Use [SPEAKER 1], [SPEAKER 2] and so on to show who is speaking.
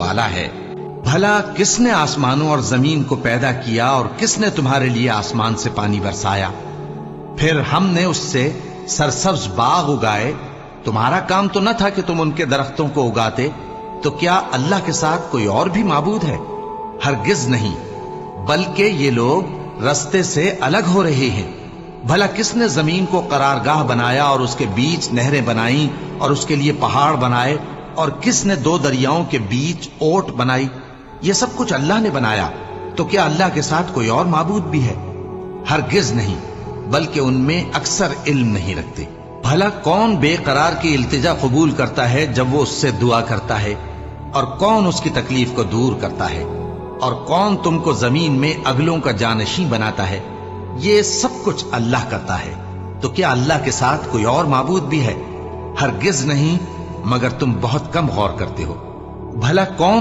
[SPEAKER 1] پالا ہے۔ بھلا کس نے آسمانوں اور زمین کو پیدا کیا اور کس نے تمہارے لیے آسمان سے پانی برسایا؟ پھر ہم نے اس سے سرسبز باغ اگائے، تمہارا کام تو نہ تھا کہ تم ان کے درختوں کو اگاتے؟ تو کیا اللہ کے ساتھ کوئی اور بھی معبود ہے؟ ہرگز نہیں، بلکہ یہ لوگ رستے سے الگ ہو رہے ہیں۔ بھلا کس نے زمین کو قرارگاہ بنایا اور اس کے بیچ نہریں بنائیں اور اس کے لیے پہاڑ بنائے، اور کس نے دو دریاؤں کے بیچ اوٹ بنائی؟ یہ سب کچھ اللہ نے بنایا، تو کیا اللہ کے ساتھ کوئی اور معبود بھی ہے؟ ہرگز نہیں، بلکہ ان میں اکثر علم نہیں رکھتے۔ بھلا کون بے قرار کی التجا قبول کرتا ہے جب وہ اس سے دعا کرتا ہے، اور کون اس کی تکلیف کو دور کرتا ہے، اور کون تم کو زمین میں اگلوں کا جانشین بناتا ہے؟ یہ سب کچھ اللہ کرتا ہے، تو کیا اللہ کے ساتھ کوئی اور معبود بھی ہے؟ ہرگز نہیں، مگر تم بہت کم غور کرتے ہو۔ بھلا کون